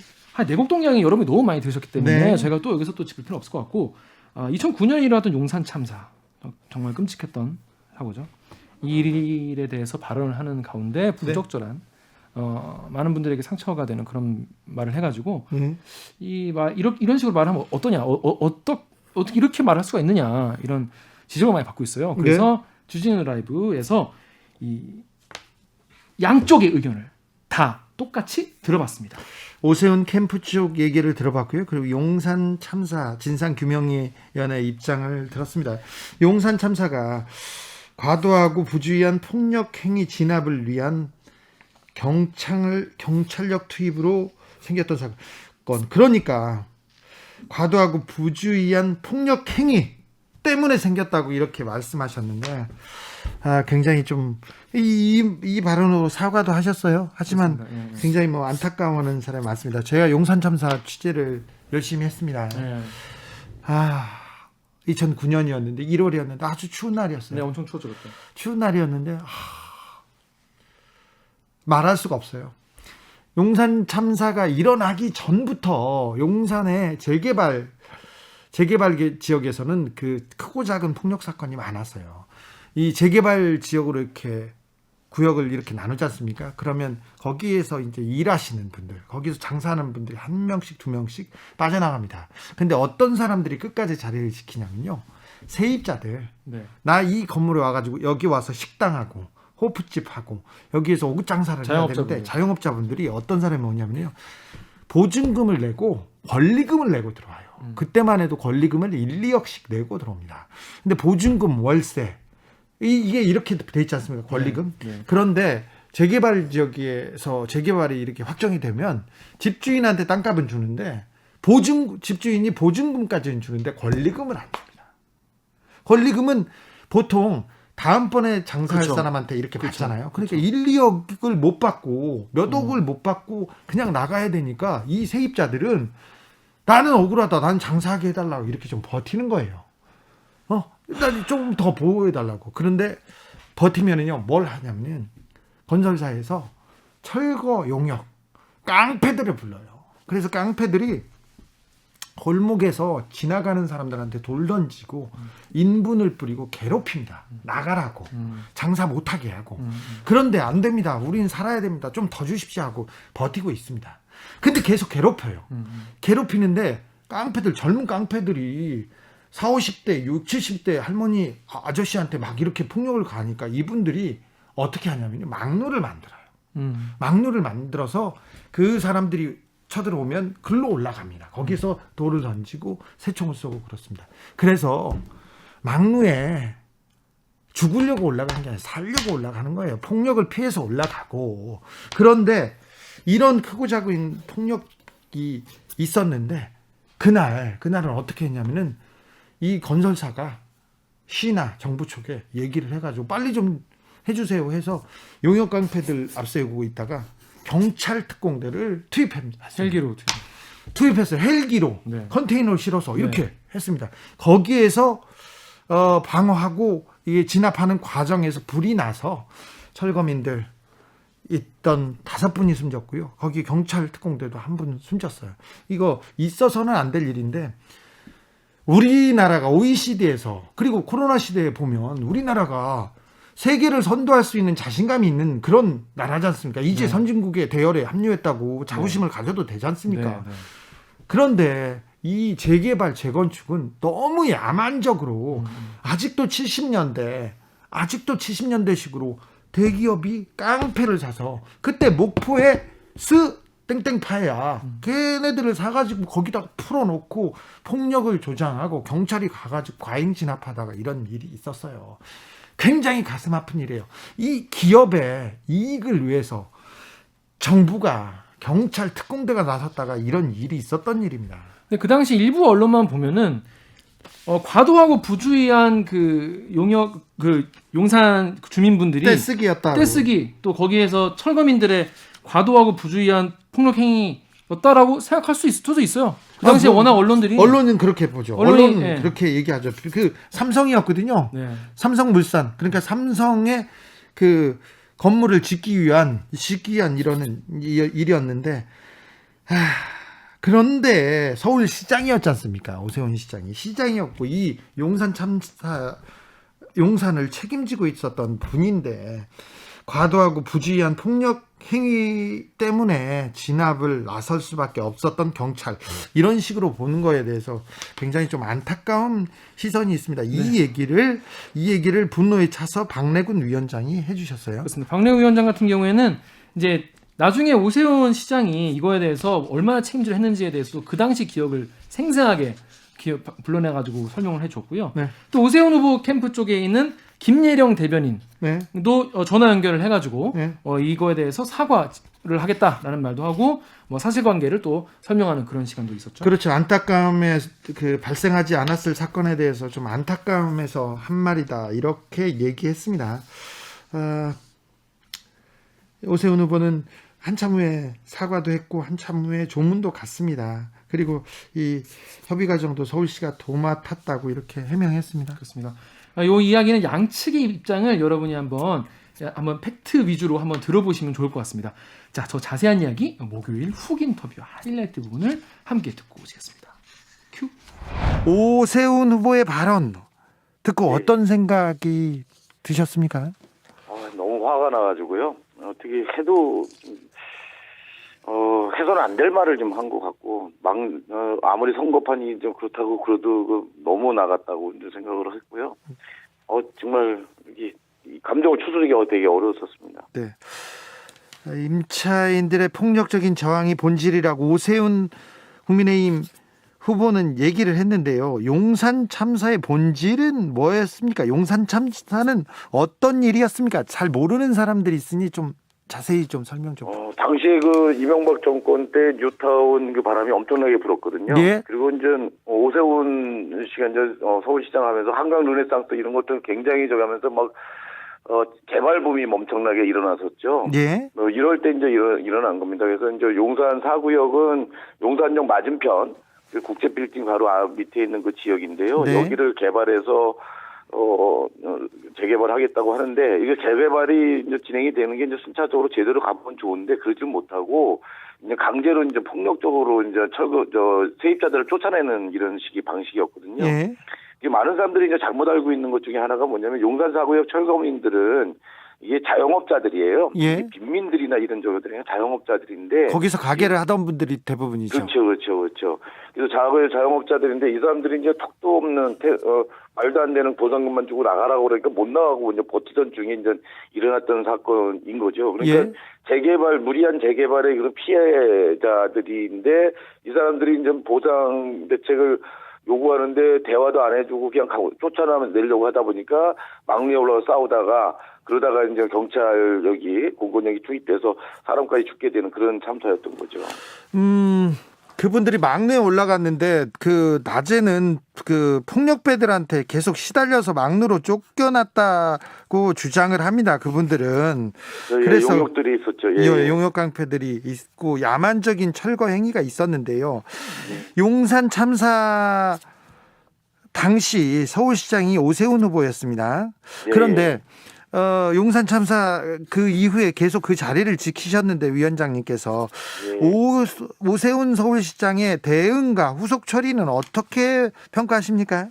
내곡동 이야기 여러분이 너무 많이 들으셨기 때문에 네. 제가 또 여기서 또 짚을 필요는 없을 것 같고 2009년에 일어났던 용산 참사 정말 끔찍했던 사고죠. 이 일에 대해서 발언을 하는 가운데 부적절한 많은 분들에게 상처가 되는 그런 말을 해가지고 이런 식으로 말하면 어떠냐, 어떻게 이렇게 말할 수가 있느냐 이런 지적을 많이 받고 있어요. 그래서 주진우 라이브에서 이 양쪽의 의견을 다 똑같이 들어봤습니다. 오세훈 캠프 쪽 얘기를 들어봤고요. 그리고 용산 참사 진상규명위원회 입장을 들었습니다. 용산 참사가 과도하고 부주의한 폭력행위 진압을 위한 경찰력 투입으로 생겼던 사건. 그러니까 과도하고 부주의한 폭력행위 때문에 생겼다고 이렇게 말씀하셨는데 굉장히 좀 이 발언으로 사과도 하셨어요. 하지만 굉장히 안타까워하는 사람이 많습니다. 제가 용산 참사 취재를 열심히 했습니다. 2009년이었는데 1월이었는데 아주 추운 날이었어요. 네, 엄청 추웠죠 그때. 추운 날이었는데 말할 수가 없어요. 용산 참사가 일어나기 전부터 용산의 재개발 지역에서는 그 크고 작은 폭력 사건이 많았어요. 이 재개발 지역으로 이렇게 구역을 이렇게 나누지 않습니까? 그러면 거기에서 이제 일하시는 분들, 거기서 장사하는 분들이 한 명씩 두 명씩 빠져나갑니다. 근데 어떤 사람들이 끝까지 자리를 지키냐면요. 세입자들. 네. 나 이 건물에 와가지고 여기 와서 식당하고 호프집하고 여기에서 오후 장사를 해야 되는데 자영업자분들이 어떤 사람이 오냐면요. 보증금을 내고 권리금을 내고 들어와요. 그때만 해도 권리금을 1, 2억씩 내고 들어옵니다. 근데 보증금, 월세 이게 이렇게 돼 있지 않습니까? 권리금. 네. 그런데 재개발 지역에서 재개발이 이렇게 확정이 되면 집주인한테 땅값은 주는데 집주인이 보증금까지는 주는데 권리금을 안 줍니다. 권리금은 보통 다음번에 장사할 그렇죠. 사람한테 이렇게 받잖아요. 그러니까 1, 2억을 못 받고 몇 억을 못 받고 그냥 나가야 되니까 이 세입자들은 나는 억울하다. 나는 장사하게 해달라고 이렇게 좀 버티는 거예요. 일단 좀 더 보호해달라고. 그런데 버티면은요, 뭘 하냐면은 건설사에서 철거 용역, 깡패들을 불러요. 그래서 깡패들이 골목에서 지나가는 사람들한테 돌 던지고 인분을 뿌리고 괴롭힙니다. 나가라고. 장사 못하게 하고. 그런데 안 됩니다. 우린 살아야 됩니다. 좀 더 주십시오 하고 버티고 있습니다. 근데 계속 괴롭혀요. 괴롭히는데 깡패들, 젊은 깡패들이 40, 50대, 60, 70대 할머니, 아저씨한테 막 이렇게 폭력을 가하니까 이분들이 어떻게 하냐면 막루를 만들어요. 막루를 만들어서 그 사람들이 쳐들어오면 글로 올라갑니다. 거기서 돌을 던지고 새총을 쏘고 그렇습니다. 그래서 막루에 죽으려고 올라가는 게 아니라 살려고 올라가는 거예요. 폭력을 피해서 올라가고. 그런데 이런 크고 작은 폭력이 있었는데 그날은 어떻게 했냐면은 이 건설사가 시나 정부 쪽에 얘기를 해가지고 빨리 좀 해주세요 해서 용역 깡패들 앞세우고 있다가 경찰 특공대를 투입합니다. 헬기로 투입했어요. 헬기로 네. 컨테이너를 실어서 이렇게 했습니다. 거기에서 방어하고 이게 진압하는 과정에서 불이 나서 철거민들 있던 5분이 숨졌고요. 거기 경찰 특공대도 1분 숨졌어요. 이거 있어서는 안 될 일인데 우리나라가 OECD에서 그리고 코로나 시대에 보면 우리나라가 세계를 선도할 수 있는 자신감이 있는 그런 나라지 않습니까? 이제 선진국의 대열에 합류했다고 자부심을 가져도 되지 않습니까? 네. 그런데 이 재개발, 재건축은 너무 야만적으로 아직도 70년대식으로 대기업이 깡패를 사서 그때 목포에 땡땡파야 걔네들을 사가지고 거기다 풀어놓고 폭력을 조장하고 경찰이 가가지고 과잉 진압하다가 이런 일이 있었어요. 굉장히 가슴 아픈 일이에요. 이 기업의 이익을 위해서 정부가 경찰 특공대가 나섰다가 이런 일이 있었던 일입니다. 근데 그 당시 일부 언론만 보면은 과도하고 부주의한 그 용산 주민분들이 떼쓰기 또 거기에서 철거민들의 과도하고 부주의한 폭력 행위였다라고 생각할 수도 있어요. 그 당시에 워낙 언론은 그렇게 보죠. 언론은 네. 그렇게 얘기하죠. 그 삼성이었거든요. 네. 삼성물산. 그러니까 삼성의 그 건물을 짓기 위한 이런 일이었는데 그런데 서울시장이었지 않습니까? 오세훈 시장이었고 이 용산을 책임지고 있었던 분인데 과도하고 부주의한 폭력 행위 때문에 진압을 나설 수밖에 없었던 경찰 이런 식으로 보는 거에 대해서 굉장히 좀 안타까운 시선이 있습니다. 이 얘기를 분노에 차서 박래군 위원장이 해주셨어요. 그렇습니다. 박래군 위원장 같은 경우에는 이제 나중에 오세훈 시장이 이거에 대해서 얼마나 책임질 했는지에 대해서도 그 당시 기억을 생생하게 불러내가지고 설명을 해줬고요. 네. 또 오세훈 후보 캠프 쪽에 있는 김예령 대변인도 네. 전화 연결을 해가지고 네. 이거에 대해서 사과를 하겠다라는 말도 하고 사실관계를 또 설명하는 그런 시간도 있었죠. 그렇죠. 안타까움에 발생하지 않았을 사건에 대해서 좀 안타까움에서 한 말이다 이렇게 얘기했습니다. 오세훈 후보는 한참 후에 사과도 했고 한참 후에 조문도 갔습니다. 그리고 이 협의 과정도 서울시가 도맡았다고 이렇게 해명했습니다. 그렇습니다. 이 이야기는 양측의 입장을 여러분이 한번 팩트 위주로 한번 들어보시면 좋을 것 같습니다. 자, 저 자세한 이야기 목요일 훅 인터뷰 하이라이트 부분을 함께 듣고 오시겠습니다. 큐. 오세훈 후보의 발언 듣고 어떤 생각이 드셨습니까? 너무 화가 나가지고요. 어떻게 해도 해서는 안 될 말을 좀 한 것 같고 아무리 선거판이 좀 그렇다고 그래도 너무 나갔다고 생각을 했고요. 정말 이 감정을 추스르기가 되게 어려웠었습니다. 네. 임차인들의 폭력적인 저항이 본질이라고 오세훈 국민의힘 후보는 얘기를 했는데요. 용산 참사의 본질은 뭐였습니까? 용산 참사는 어떤 일이었습니까? 잘 모르는 사람들이 있으니 좀 자세히 좀 설명 좀. 당시에 그 이명박 정권 때 뉴타운 그 바람이 엄청나게 불었거든요. 예. 그리고 이제 오세훈 씨가 이제 서울시장 하면서 한강 르네상스 이런 것들 굉장히 저기 하면서 막 개발 붐이 엄청나게 일어났었죠. 예. 이럴 때 이제 일어난 겁니다. 그래서 이제 용산 4구역은 용산역 맞은편 그 국제 빌딩 바로 밑에 있는 그 지역인데요. 네. 여기를 개발해서 재개발하겠다고 하는데 이게 재개발이 이제 진행이 되는 게 이제 순차적으로 제대로 가면 좋은데 그러지 못하고 이제 강제로 이제 폭력적으로 이제 세입자들을 쫓아내는 이런 식의 방식이었거든요. 예. 이게 많은 사람들이 이제 잘못 알고 있는 것 중에 하나가 뭐냐면 용산 4구역 철거민들은 이게 자영업자들이에요. 예. 빈민들이나 이런 저들이 자영업자들인데 거기서 가게를 하던 분들이 대부분이죠. 그렇죠. 그래서 자영업자들인데 이 사람들이 이제 턱도 없는 말도 안 되는 보상금만 주고 나가라고 그러니까 못 나가고 이제 버티던 중에 이제 일어났던 사건인 거죠. 그러니까 무리한 재개발의 그런 피해자들인데 이 사람들이 이제 보상 대책을 요구하는데 대화도 안 해주고 그냥 쫓아내려고 하다 보니까 막리에 올라가 싸우다가 그러다가 이제 경찰력이 공권력이 투입돼서 사람까지 죽게 되는 그런 참사였던 거죠. 그분들이 막내에 올라갔는데 그 낮에는 그 폭력배들한테 계속 시달려서 막루로 쫓겨났다고 주장을 합니다. 그분들은. 그래서 용역들이 있었죠. 용역 깡패들이 있고 야만적인 철거 행위가 있었는데요. 용산 참사 당시 서울시장이 오세훈 후보였습니다. 그런데 용산 참사 그 이후에 계속 그 자리를 지키셨는데 위원장님께서 오세훈 서울시장의 대응과 후속 처리는 어떻게 평가하십니까?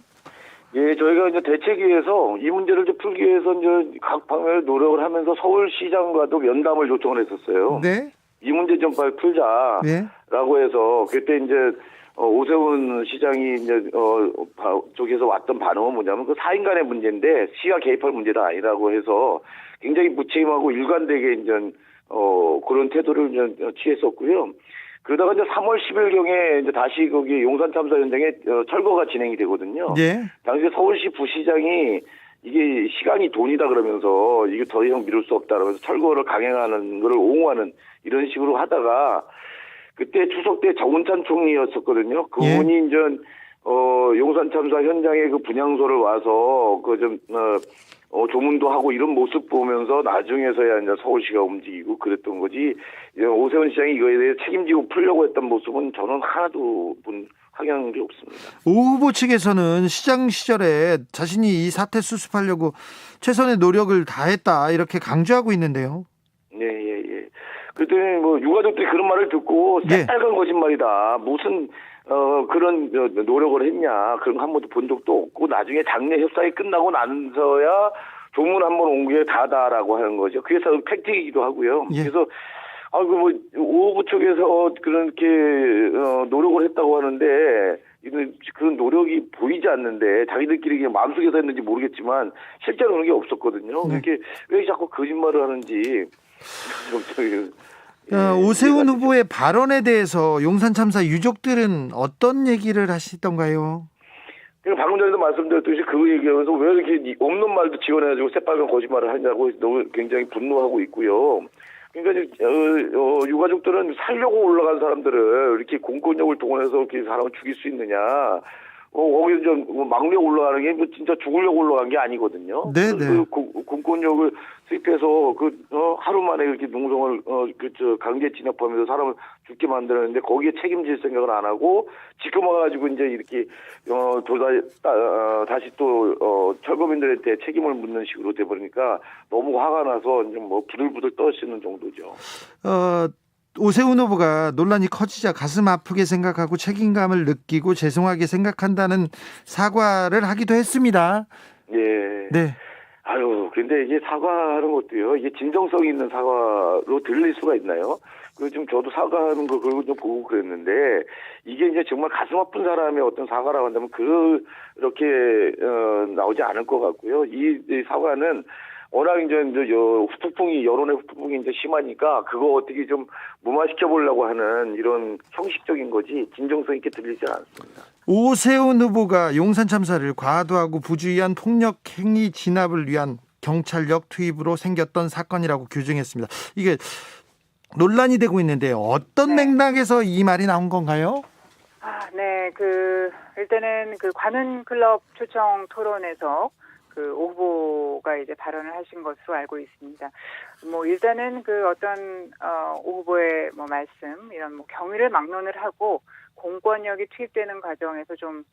예, 저희가 이제 대책위에서 이 문제를 이제 풀기 위해서 이제 각 방면의 노력을 하면서 서울시장과도 면담을 요청을 했었어요. 네. 이 문제 좀 빨리 풀자라고 해서 그때 이제 오세훈 시장이 이제 쪽에서 왔던 반응은 뭐냐면 그 사인간의 문제인데 시가 개입할 문제가 아니라고 해서 굉장히 무책임하고 일관되게 이제 그런 태도를 이제 취했었고요. 그러다가 이제 3월 10일경에 이제 다시 거기 용산 참사 현장에 철거가 진행이 되거든요. 네. 당시 서울시 부시장이 이게 시간이 돈이다 그러면서 이게 더 이상 미룰 수 없다 그러면서 철거를 강행하는 것을 옹호하는 이런 식으로 하다가 그때 추석 때 정운찬 총리였었거든요. 그분이 이제 용산 참사 현장에 그 분향소를 와서 조문도 하고 이런 모습 보면서 나중에서야 이제 서울시가 움직이고 그랬던 거지. 오세훈 시장이 이거에 대해 책임지고 풀려고 했던 모습은 저는 하나도 확인한 게 없습니다. 오 후보 측에서는 시장 시절에 자신이 이 사태 수습하려고 최선의 노력을 다했다 이렇게 강조하고 있는데요. 네. 그랬더니 유가족들이 그런 말을 듣고 새빨간 거짓말이다. 무슨 그런 노력을 했냐. 그런 거 한 번도 본 적도 없고 나중에 장례 협상이 끝나고 나서야 조문 한 번 온 게 다다라고 하는 거죠. 그래서 팩트이기도 하고요. 그래서 오 후보 쪽에서 그렇게 노력을 했다고 하는데 그런 노력이 보이지 않는데 자기들끼리 그냥 마음속에서 했는지 모르겠지만 실제로 그런 게 없었거든요. 이렇게 왜 자꾸 거짓말을 하는지. 오세훈 후보의 발언에 대해서 용산 참사 유족들은 어떤 얘기를 하시던가요? 방금 전에도 말씀드렸듯이 그 얘기하면서 왜 이렇게 없는 말도 지원해가지고 새빨간 거짓말을 하냐고 너무 굉장히 분노하고 있고요. 그러니까 유가족들은 살려고 올라간 사람들을 이렇게 공권력을 동원해서 이렇게 사람을 죽일 수 있느냐. 거기 좀 막내 올라가는 게 진짜 죽으려고 올라간 게 아니거든요. 네네. 공권력을 수입해서 하루 만에 이렇게 농성을 강제 진압하면서 사람을 죽게 만드는데 거기에 책임질 생각을 안 하고 지금 와가지고 이제 이렇게 다시 또 철거민들한테 책임을 묻는 식으로 돼버리니까 너무 화가 나서 이제 부들부들 떠시는 정도죠. 오세훈 후보가 논란이 커지자 가슴 아프게 생각하고 책임감을 느끼고 죄송하게 생각한다는 사과를 하기도 했습니다. 예. 네. 근데 이게 사과하는 것도요, 이게 진정성 있는 사과로 들릴 수가 있나요? 지금 저도 사과하는 거 그걸 좀 보고 그랬는데, 이게 이제 정말 가슴 아픈 사람의 어떤 사과라고 한다면 그렇게 나오지 않을 것 같고요. 이 사과는 워낙 이제 후폭풍이 여론의 후폭풍이 이제 심하니까 그거 어떻게 좀 무마시켜 보려고 하는 이런 형식적인 거지 진정성 있게 들리지 않습니다. 오세훈 후보가 용산 참사를 과도하고 부주의한 폭력 행위 진압을 위한 경찰력 투입으로 생겼던 사건이라고 규정했습니다. 이게 논란이 되고 있는데 어떤 맥락에서 이 말이 나온 건가요? 네, 일단은 관훈 클럽 초청 토론에서 오 후보가 이제 발언을 하신 것으로 알고 있습니다. 일단은 오 후보의 말씀, 이런 경위를 막론을 하고 공권력이 투입되는 과정에서 좀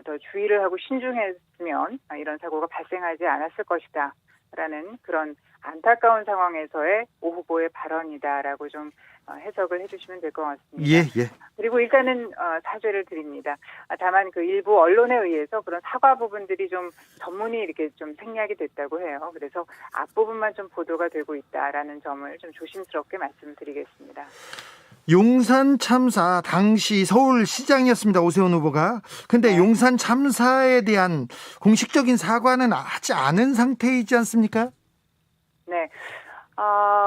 더 주의를 하고 신중했으면 이런 사고가 발생하지 않았을 것이다. 라는 그런 안타까운 상황에서의 오 후보의 발언이다라고 좀 해석을 해주시면 될 것 같습니다. 예. 그리고 일단은 사죄를 드립니다. 다만 일부 언론에 의해서 그런 사과 부분들이 좀 전문이 이렇게 좀 생략이 됐다고 해요. 그래서 앞부분만 좀 보도가 되고 있다라는 점을 좀 조심스럽게 말씀드리겠습니다. 용산 참사 당시 서울시장이었습니다. 오세훈 후보가. 근데 네. 용산 참사에 대한 공식적인 사과는 하지 않은 상태이지 않습니까? 네.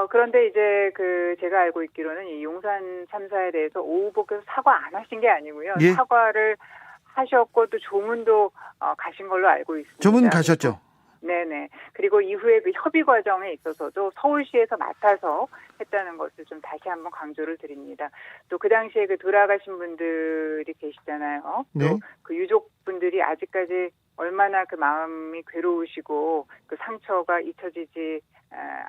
그런데 이제 제가 알고 있기로는 이 용산 참사에 대해서 오 후보께서 사과 안 하신 게 아니고요. 예. 사과를 하셨고 또 조문도 가신 걸로 알고 있습니다. 조문 가셨죠? 네네. 그리고 이후에 협의 과정에 있어서도 서울시에서 맡아서 했다는 것을 좀 다시 한번 강조를 드립니다. 또 그 당시에 돌아가신 분들이 계시잖아요. 네. 또 유족분들이 아직까지 얼마나 마음이 괴로우시고 상처가 잊혀지지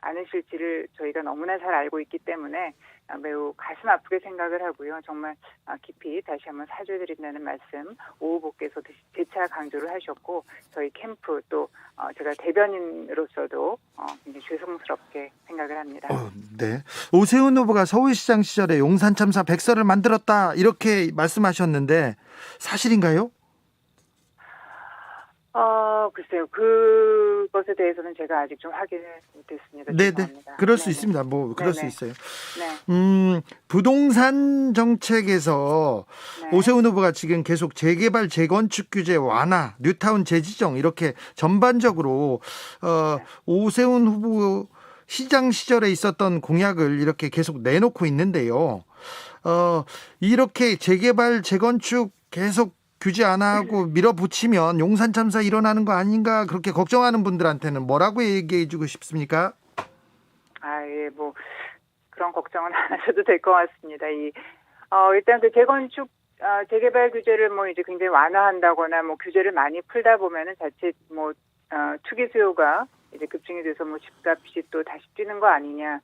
않으실지를 저희가 너무나 잘 알고 있기 때문에 매우 가슴 아프게 생각을 하고요. 정말 깊이 다시 한번 사죄드린다는 말씀 오 후보께서 재차 강조를 하셨고 저희 캠프 또 제가 대변인으로서도 굉장히 죄송스럽게 생각을 합니다. 네. 오세훈 후보가 서울시장 시절에 용산 참사 백서를 만들었다 이렇게 말씀하셨는데 사실인가요? 글쎄요. 그것에 대해서는 제가 아직 좀 확인을 못했습니다. 네네. 죄송합니다. 그럴 수 네네. 있습니다. 그럴 수 네네. 있어요. 네. 부동산 정책에서 네. 오세훈 후보가 지금 계속 재개발, 재건축 규제 완화, 뉴타운 재지정 이렇게 전반적으로 오세훈 후보 시장 시절에 있었던 공약을 이렇게 계속 내놓고 있는데요. 이렇게 재개발, 재건축 계속 규제 안 하고 밀어붙이면 용산 참사 일어나는 거 아닌가 그렇게 걱정하는 분들한테는 뭐라고 얘기해 주고 싶습니까? 예, 그런 걱정은 안 하셔도 될 것 같습니다. 일단 재건축, 재개발 규제를 이제 굉장히 완화한다거나 규제를 많이 풀다 보면은 자칫 투기 수요가 이제 급증이 돼서 집값이 또 다시 뛰는 거 아니냐,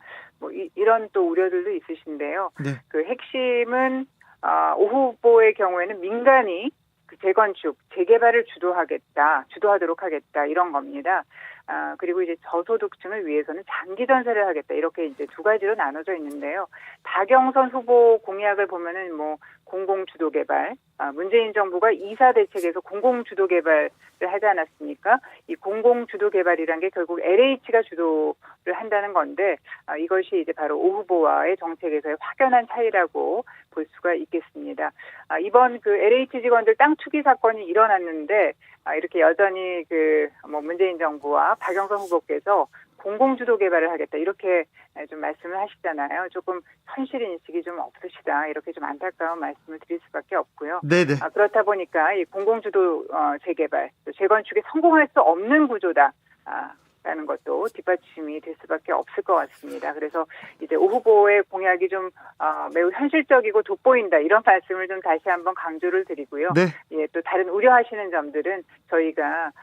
이런 또 우려들도 있으신데요. 네. 핵심은, 오 후보의 경우에는 민간이 재건축, 재개발을 주도하도록 하겠다, 이런 겁니다. 그리고 이제 저소득층을 위해서는 장기 전세를 하겠다, 이렇게 이제 두 가지로 나눠져 있는데요. 박영선 후보 공약을 보면은 공공주도 개발, 문재인 정부가 2사 대책에서 공공주도 개발을 하지 않았습니까? 이 공공주도 개발이란 게 결국 LH가 주도를 한다는 건데, 이것이 이제 바로 오 후보와의 정책에서의 확연한 차이라고 볼 수가 있겠습니다. 이번 LH 직원들 땅 투기 사건이 일어났는데, 이렇게 여전히 문재인 정부와 박영선 후보께서 공공주도 개발을 하겠다, 이렇게 좀 말씀을 하시잖아요. 조금 현실인식이 좀 없으시다, 이렇게 좀 안타까운 말씀을 드릴 수밖에 없고요. 네네. 그렇다 보니까 이 공공주도 재개발, 또 재건축에 성공할 수 없는 구조다. 라는 것도 뒷받침이 될 수밖에 없을 것 같습니다. 그래서 이제 오 후보의 공약이 좀 매우 현실적이고 돋보인다, 이런 말씀을 좀 다시 한번 강조를 드리고요. 네. 예, 또 다른 우려하시는 점들은 저희가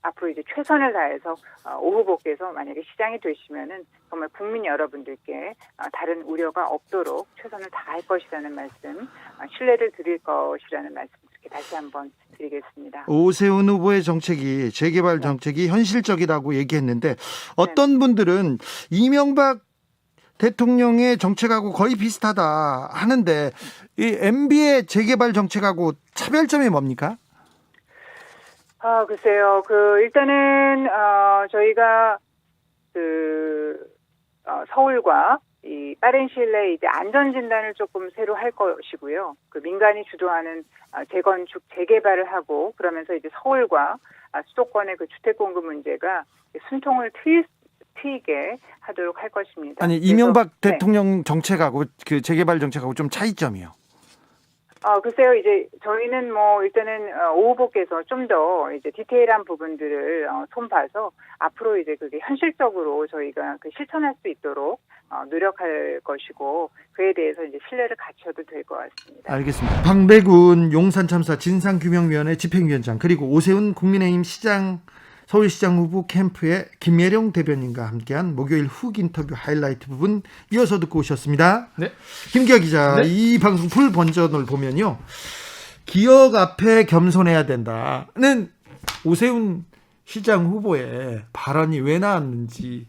앞으로 이제 최선을 다해서 오 후보께서 만약에 시장이 되시면은 정말 국민 여러분들께 다른 우려가 없도록 최선을 다할 것이라는 말씀, 신뢰를 드릴 것이라는 말씀 이렇게 다시 한번 드리겠습니다. 오세훈 후보의 정책이 재개발 정책이 현실적이라고 얘기했는데 어떤 분들은 이명박 대통령의 정책하고 거의 비슷하다 하는데 이 MB의 재개발 정책하고 차별점이 뭡니까? 글쎄요. 일단은 저희가 서울과 이 빠른 시일 내에 이제 안전 진단을 조금 새로 할 것이고요. 그 민간이 주도하는 재건축, 재개발을 하고 그러면서 이제 서울과 수도권의 그 주택 공급 문제가 숨통을 트이게 하도록 할 것입니다. 아니 이명박 대통령 정책하고 그 재개발 정책하고 좀 차이점이요. 글쎄요, 이제 저희는 뭐 일단은 오 후보께서 좀 더 이제 디테일한 부분들을 손봐서 앞으로 이제 그게 현실적으로 저희가 그 실천할 수 있도록 노력할 것이고 그에 대해서 이제 신뢰를 갖춰도 될 것 같습니다. 알겠습니다. 방배군 용산 참사 진상규명위원회 집행위원장 그리고 오세훈 국민의힘 서울시장 후보 캠프의 김예령 대변인과 함께한 목요일 훅 인터뷰 하이라이트 부분 이어서 듣고 오셨습니다. 네. 김기아 기자, 네. 이 방송 풀 버전을 보면요. 기억 앞에 겸손해야 된다는 오세훈 시장 후보의 발언이 왜 나왔는지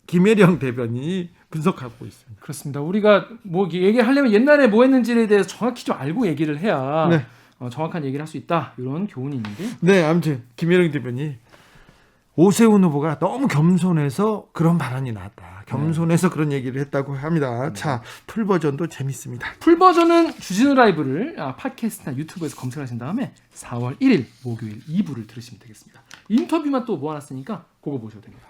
김예령 대변인이 분석하고 있습니다. 그렇습니다. 우리가 뭐 얘기하려면 옛날에 뭐 했는지에 대해서 정확히 좀 알고 얘기를 해야 네. 정확한 얘기를 할 수 있다. 이런 교훈이 있는데. 네, 아무튼 김예령 대변인이 오세훈 후보가 너무 겸손해서 그런 발언이 나왔다. 겸손해서 그런 얘기를 했다고 합니다. 자, 풀 버전도 재밌습니다. 풀 버전은 주진우 라이브를 팟캐스트나 유튜브에서 검색하신 다음에 4월 1일 목요일 2부를 들으시면 되겠습니다. 인터뷰만 또 모아놨으니까 그거 보셔도 됩니다.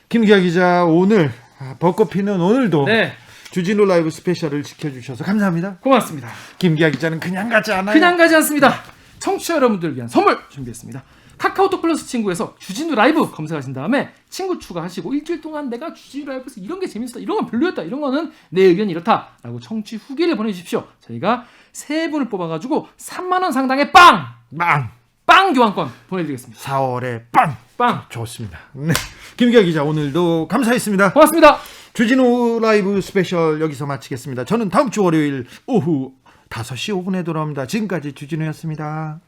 김기아 기자, 오늘 벚꽃 피는 오늘도 네. 주진우 라이브 스페셜을 지켜주셔서 감사합니다. 고맙습니다. 김기아 기자는 그냥 가지 않아요. 그냥 가지 않습니다. 청취자 여러분들을 위한 선물 준비했습니다. 카카오톡 플러스 친구에서 주진우 라이브 검색하신 다음에 친구 추가하시고 일주일 동안 내가 주진우 라이브에서 이런 게 재밌었다, 이런 건 별로였다, 이런 거는 내 의견이 이렇다 라고 청취 후기를 보내주십시오. 저희가 3분을 뽑아가지고 3만 원 상당의 빵 교환권 보내드리겠습니다. 4월에 빵 좋습니다. 네. 김기아 기자, 오늘도 감사했습니다. 고맙습니다. 주진우 라이브 스페셜 여기서 마치겠습니다. 저는 다음 주 월요일 오후 5시 5분에 돌아옵니다. 지금까지 주진우였습니다.